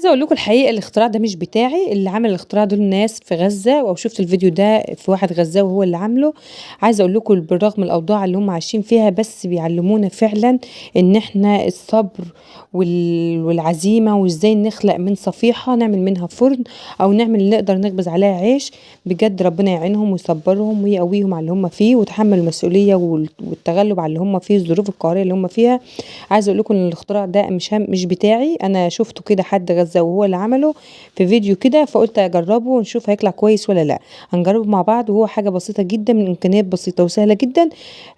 عايزة أقول لكم الحقيقة الاختراع ده مش بتاعي، اللي عمل الاختراع دول ناس في غزة، أو شُفت الفيديو ده في واحد غزاوي هو اللي عامله. عايزة أقول لكم بالرغم من الأوضاع اللي هُم عايشين فيها، بس بيعلمونا فعلًا إن إحنا الصبر والعزيمة، وإزاي نخلق من صفيحة نعمل منها فرن، أو نعمل نقدر نخبز عليها عيش. بجد ربنا يعينهم ويصبّرهم ويقويهم على اللي هُم فيه، وتحمّل المسؤولية والتغلُّب على اللي هُم فيه، الظروف القهرية اللي هُم فيها. عايزة أقول لكم إن الاختراع ده مش بتاعي، أنا شُفته كده حد غزّاوي وهو اللي عمله في فيديو كده، فقُلت أجرّبه ونشوف هيطلع كويس والّا لأ. هنجرّبه مع بعض، وهو حاجة بسيطة جدًا من إمكانيات بسيطة وسهلة جدًا.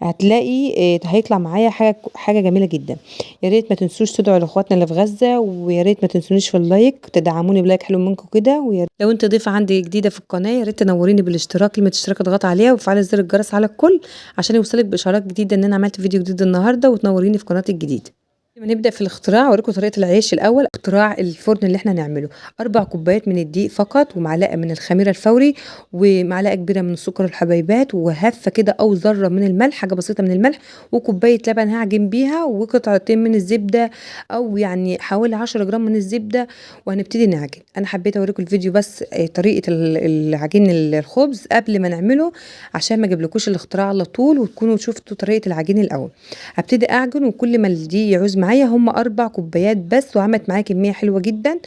هتلاقي هيطلع معايا حاجة جميلة جدًا. يا ريت ما تنسوش تدعوا لإخواتنا اللي في غزة، ويا ريت ما تنسونيش في اللايك، تدعموني بلايك حلو منكم كده. لو أنتِ ضيفة عندي جديدة في القناة، يا ريت تنوريني بالاشتراك، كلمة اشتراك اضغطي عليها وفعلي زر الجرس على الكل، عشان يوصلِك بإشعارات جديدة إن أنا عملت فيديو جديد النهارده، وتنوريني في قناتي الجديدة. قبل ما نبدأ في الاختراع أوريكم طريقة العيش الأول. اختراع الفرن اللي احنا هنعمله: 4 كوبايات من الدقيق فقط، ومعلقة من الخميرة الفوري، ومعلقة كبيرة من السكر الحبيبات، وهفة كده أو ذرة من الملح، حاجة بسيطة من الملح، وكوباية لبن هعجن بيها، وقطعتين من الزبدة، أو يعني حوالي 10 جرام من الزبدة. وهنبتدي نعجن. أنا حبيت أوريكم الفيديو بس طريقة العجين الخبز قبل ما نعمله، عشان ما اجيبلكوش الاختراع على طول وتكونوا شفتوا طريقة العجين الأول. هابتدي أعجن، وكل ما الدقيق يعوز معايا هم 4 كوبايات بس، وعملت معايا كمية حلوة جدًا.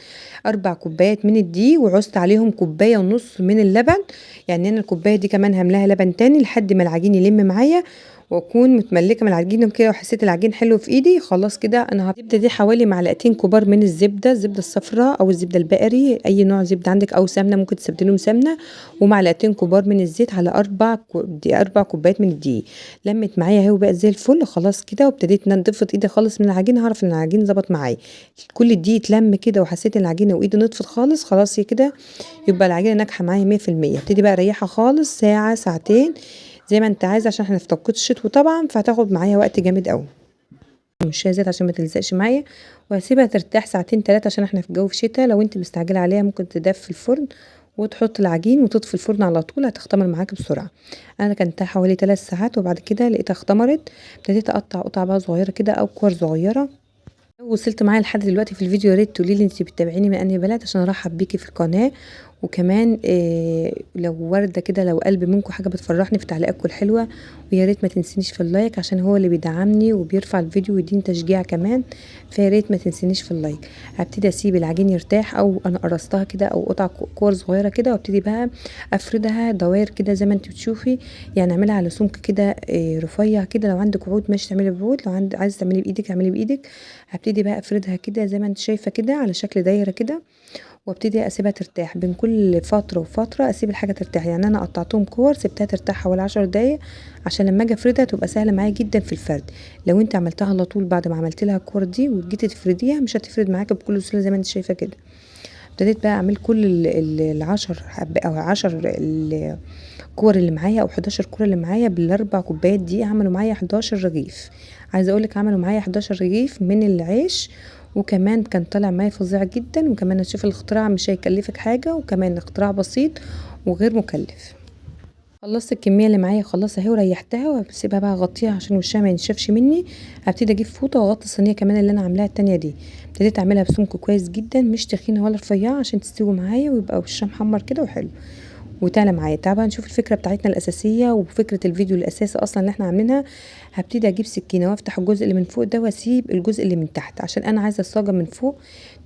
4 كوبايات من الدقيق، وعُزت عليهم كوباية ونُص من اللبن. يعني أنا الكوباية دي كمان هاملاها لبن تاني لحد ما العجين يلم معايا، وأكون متملكة من العجينة كده، وحسيت العجين حلو في إيدي. خلاص كده أنا الزبدة دي حوالي معلقتين كبار من الزبدة، الزبدة الصفرا أو الزبدة البقري، أي نوع زبدة عندِك، أو سمنة ممكن تستبدليهم سمنة، ومعلقتين كبار من الزيت على 4 كوبايات من الدقيق. لمِّت معايا اهي وبقت زي الفل خلاص كده، وابتديت إن أنا ضفت إيدي خالص من العجينة، هاعرف إن العجين ضبط معايا. كل الدقيق اتلم كده، وحسيت إن العجينة وإيدي نطفت خالص، خلاص هي كده يبقى العجينة ناجحة معايا 100%. ابتدي بقى أريحها خالص ساعة ساعتين زي ما أنت عايزة، عشان إحنا في توقيت الشتوا طبعًا، فهتاخد معايا وقت جامد أوي. مش زيت عشان ما تلزقش معايا، وهاسيبها ترتاح ساعتين 3، عشان إحنا في جو شتا. لو أنتِ مستعجلة عليها ممكن تدفي الفرن وتحطي العجين وتطفي الفرن على طول، هتختمر معاكِ بسرعة. أنا كلتها حوالي 3 ساعات، وبعد كده لقيتها اختمرت. ابتديت أقطع قطع بقى صغيرة كده أو كور صغيرة. لو وصلت معايا لحد دلوقتي في الفيديو، يا ريت تقولي لي أنتِ بتتابعيني من أنهي بلد، عشان أرحب بيكِ في القناة. وكمان لو واردة كده، لو قلب منكم حاجة بتفرحني في تعليقاتكم الحلوة. ويا ريت ما تنسينيش في اللايك، عشان هو اللي بيدعمني وبيرفع الفيديو ويديني تشجيع كمان. فيا ريت ما تنسينيش في اللايك. هابتدي أسيب العجين يرتاح، أو أنا قرصتها كده أو قطع كور صغيرة كده، وابتدي بقى أفردها دواير كده زي ما أنتِ بتشوفي. يعني أعملها على سمك كده رفيع كده. لو عندك عود ماشي تعملي بعود، لو عايزة تعملي بإيدك اعملي بإيدك. هابتدي بقى أفردها كده زي ما أنتِ شايفة كده على شكل دايرة كده، وابتدي أسيبها ترتاح. بين كل فترة وفترة أسيب الحاجة ترتاح. يعني أنا قطعتهم كور، سبتها ترتاح حوالي 10 دقايق، عشان لما أجي أفردها تبقى سهلة معايا جدًا في الفرد. لو أنتِ عملتها على طول بعد ما عملتِ لها الكور دي وجيتِ تفرديها، مش هتفرد معاكِ بكل سهولة زي ما أنتِ شايفة كده. ابتديت بقى أعمل كل ال10 أو 10 الكور اللي معايا، أو 11 كورة اللي معايا، بال4 كوبايات دي عملوا معايا 11 رغيف. عايزة أقول لِك عملوا معايا 11 رغيف من العيش، وكمان كان طالع معايا فظيع جدًا. وكمان هتشوفي الاختراع مش هيكلفِك حاجة، وكمان اختراع بسيط وغير مكلف. خلصت الكمية اللي معايا خلاص اهي، وريحتها، وهاسيبها بقى اغطيها عشان وشها ما ينشفش مني. هبتدي اجيب فوطة واغطي الصينية كمان اللي انا عاملاها التانية دي. ابتديت اعملها بسمك كويس جدًا، مش تخينة ولا رفيعة، عشان تستوي معايا ويبقى وشها محمر كده وحلو. وتعلى معايا. تعالوا بقى نشوف الفكرة بتاعتنا الأساسية، وفكرة الفيديو الأساسي أصلا اللي احنا عاملينها. هبتدي أجيب سكينة وأفتح الجزء اللي من فوق ده، وأسيب الجزء اللي من تحت، عشان أنا عايزة الصاجة من فوق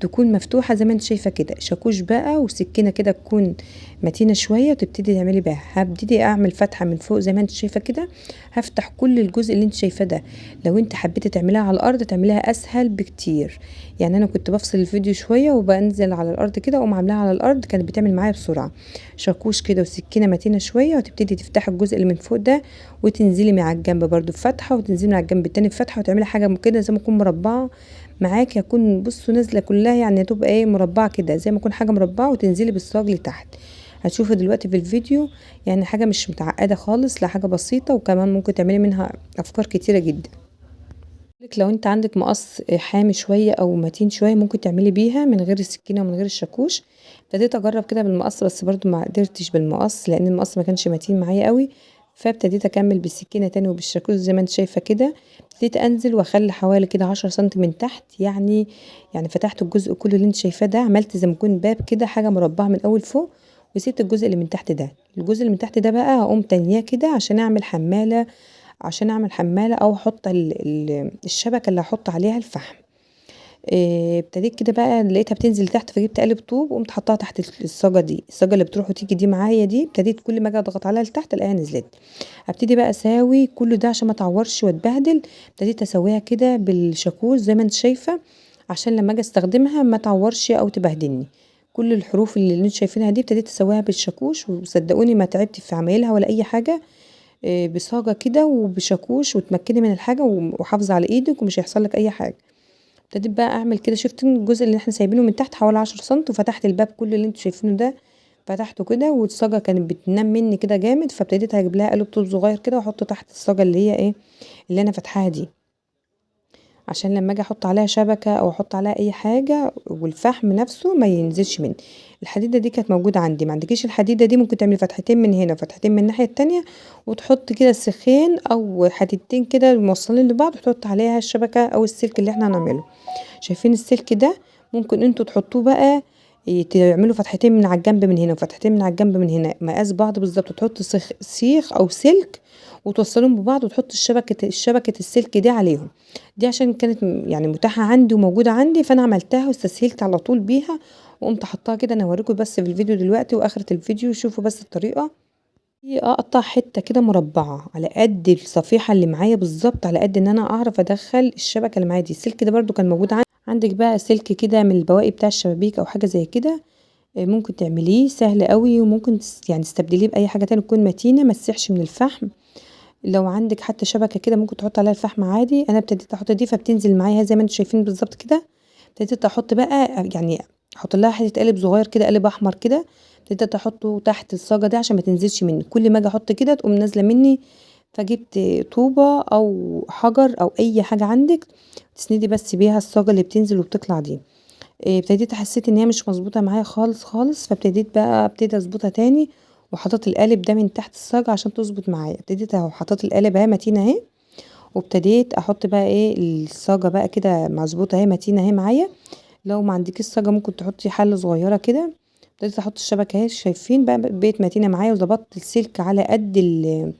تكون مفتوحة زي ما انت شايفة كده. شاكوش بقى وسكينة كده تكون متينة شوية، وتبتدي تعملي بيها. هبتدي أعمل فتحة من فوق زي ما انت شايفة كده. هفتح كل الجزء اللي انت شايفاه ده. لو انت حبيتي تعمليها على الأرض تعمليها أسهل بكتير. يعني أنا كنت بفصل الفيديو شوية وبنزل على الأرض كده، وأقوم عاملاها على الأرض، كانت بتعمل معايا بسرعة. شاكوش كده وسكينه متينه شويه، وتبتدي تفتحي الجزء اللي من فوق ده، وتنزلي من على الجنب برده بفتحه، وتنزلي من على الجنب التاني بفتحه، وتعملي حاجه كده زي ما تكون مربعه معاكي. هكون بصوا نازله كلها، يعني هتبقى ايه، مربعه كده زي ما تكون حاجه مربعه، وتنزلي بالصاج لتحت. هتشوفوا دلوقتي في الفيديو. يعني حاجه مش متعقده خالص، لا حاجه بسيطه، وكمان ممكن تعملي منها افكار كتيره جدا. لو انت عندك مقص حامي شويه او متين شويه، ممكن تعملي بيها من غير السكينه ومن غير الشاكوش. ابتديت اجرب كده بالمقص، بس برضو ما قدرتش بالمقص، لان المقص ما كانش متين معايا قوي. فابتديت اكمل بالسكينه تاني وبالشاكوش زي ما انت شايفه كده. ابتديت انزل واخلي حوالي كده 10 سنتي من تحت، يعني فتحت الجزء كله اللي انت شايفاه ده، عملت زي ما يكون باب كده حاجه مربعه من اول فوق، وسبت الجزء اللي من تحت ده. الجزء اللي من تحت ده بقى هقوم تانياه كده عشان اعمل حماله او احط الشبكه اللي هحط عليها الفحم. ابتديت كده بقى لقيتها بتنزل تحت، فجبت قالب طوب وقمت حطاها تحت الصاجه دي، الصاجه اللي بتروح وتيجي دي معايا دي. ابتديت كل ما اجي اضغط عليها لتحت الاقيها نزلت. ابتدي بقى اساوي كل ده عشان ما اتعورش واتبهدل. ابتديت اسويها كده بالشاكوش زي ما انت شايفه، عشان لما اجي استخدمها ما تعورش او تبهدلني. كل الحروف اللي انتوا شايفينها دي ابتديت اسويها بالشاكوش، وصدقوني ما تعبت في عمايلها ولا اي حاجه. بصاجه كده وبشاكوش، وتمكني من الحاجه وحافظه على ايدك ومش هيحصل لك اي حاجه. ابتديت بقى اعمل كده، شفت الجزء اللي احنا سايبينه من تحت حوالي 10 سم، وفتحت الباب كل اللي انتوا شايفينه ده فتحته كده، والصاجه كانت بتنام مني كده جامد، فابتديت هجيب لها قالب طوب صغير كده واحطه تحت الصاجه اللي هي ايه اللي انا فاتحاها دي، عشان لما اجي احط عليها شبكه او احط عليها اي حاجه والفحم نفسه ما ينزلش مني. الحديده دي كانت موجوده عندي، ما عندكيش الحديده دي ممكن تعملي فتحتين من هنا وفتحتين من الناحيه التانية، وتحط كده سيخين او حديدتين كده موصلين لبعض، وتحط عليها الشبكه او السلك اللي احنا هنعمله. شايفين السلك ده؟ ممكن انتوا تحطوه بقى تعملوا فتحتين من على الجنب من هنا وفتحتين من على الجنب من هنا مقاس بعض بالظبط، وتحطوا سيخ او سلك وتوصلهم ببعض، وتحط الشبكة السلك دي عليهم. دي عشان كانت يعني متاحة عندي وموجودة عندي، فانا عملتها واستسهلت على طول بيها وقمت حطاها كده. انا هوريكم بس في الفيديو دلوقتي واخرة الفيديو شوفوا بس الطريقة. اقطع حته كده مربعه على قد الصفيحه اللي معايا بالظبط، على قد ان انا اعرف ادخل الشبكه اللي معايا دي. السلك ده برده كان موجود عندك بقى سلك كده من البواقي بتاع الشبابيك او حاجه زي كده، ممكن تعمليه سهل قوي، وممكن يعني تستبدليه باي حاجه تانية تكون متينه ما تسيحش من الفحم. لو عندك حتى شبكه كده ممكن تحط عليها الفحم عادي. انا ابتديت احط دي فبتنزل معايا زي ما انتم شايفين بالظبط كده. ابتديت احط بقى يعني احط لها حته قالب صغير كده، قالب احمر كده، ابتديت احطه تحت الصاجه دي عشان ما تنزلش مني. كل ما اجي احط كده تقوم نازله مني. فجبت طوبه او حجر او اي حاجه عندك تسندي بس بيها الصاجه اللي بتنزل وبتطلع دي. ابتديت حسيت ان هي مش مظبوطه معايا خالص خالص، فابتديت بقى اظبطها تاني، وحطيت القالب ده من تحت الصاجه عشان تظبط معايا. ابتديت اهو حطيت القالب اهي متينه اهي، وابتديت احط بقى ايه الصاجه بقى كده مظبوطه اهي متينه اهي معايا. لو ما عندكيش صاجه ممكن تحطي حله صغيره كده. ابتديت احط الشبكه اهي، شايفين بقى بقيت متينه معايا، وظبطت السلك على قد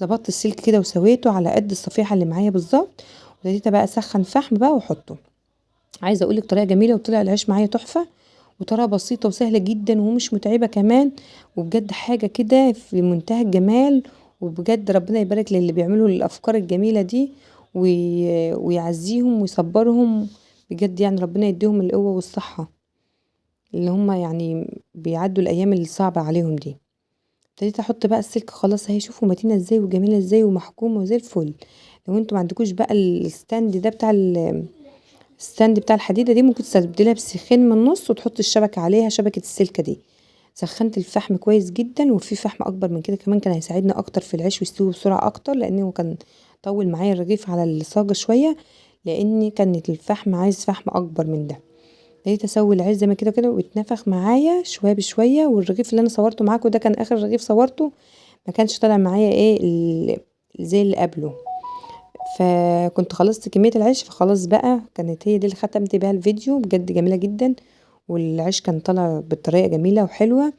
ظبطت السلك كده وسويته على قد الصفيحه اللي معايا بالظبط. وابتديت بقى اسخن فحم بقى واحطه. عايزه اقول لك طريقه جميله، وطلع العيش معايا تحفه، وطريقه بسيطه وسهله جدا ومش متعبه كمان، وبجد حاجه كده في منتهى الجمال. وبجد ربنا يبارك للي بيعملوا الافكار الجميله دي ويعزيهم ويصبرهم. بجد يعني ربنا يديهم القوه والصحه اللي هم يعني بيعدوا الايام الصعبه عليهم دي. ابتديت احط بقى السلك خلاص اهي، شوفوا متينه ازاي وجميله ازاي ومحكومه وزي الفل. لو انتوا ما عندكوش بقى الستاند ده بتاع الستاند بتاع الحديده دي، ممكن تستبدلها بسيخين من النص وتحط الشبكه عليها، شبكه السلكه دي. سخنت الفحم كويس جدا، وفي فحم اكبر من كده كمان كان هيساعدنا اكتر في العيش ويستوي بسرعه اكتر، لانه كان طول معايا الرغيف على الصاجه شويه، لان كانت الفحم عايز فحم اكبر من ده. ابتديت اسوي العيش زي ما كده كده واتنفخ معايا شويه بشويه. والرغيف اللي انا صورته معاكم ده كان اخر رغيف صورته، ما كانش طالع معايا ايه زي اللي قبله. فكنت خلصت كميه العيش، فخلاص بقى كانت هي دي اللي ختمت بيها الفيديو. بجد جميله جدا، والعيش كان طالع بطريقه جميله وحلوه،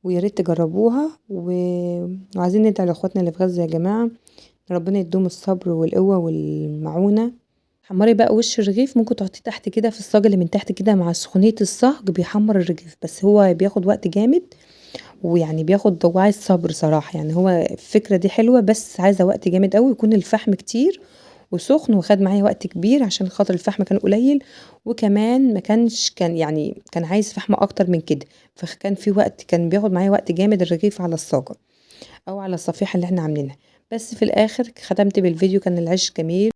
ويا ريت تجربوها وعايزين ندعي لاخواتنا اللي في غزه يا جماعه، ربنا يديهم الصبر والقوه والمعونه. حمري بقى وش الرغيف، ممكن تحطيه تحت كده في الصاج اللي من تحت كده مع سخونيه الصاج، بيحمر الرغيف، بس هو بياخد وقت جامد، ويعني بياخد هو عايز صبر صراحه. يعني هو الفكره دي حلوه بس عايزه وقت جامد قوي، يكون الفحم كتير وسخن، وخد معايا وقت كبير عشان خاطر الفحم كان قليل، وكمان ما كانش يعني كان عايز فحم اكتر من كده، فكان في وقت كان بياخد معايا وقت جامد الرغيف على الصاجه او على الصفيحه اللي احنا عاملينها. بس في الاخر ختمت بالفيديو، كان العيش جميل.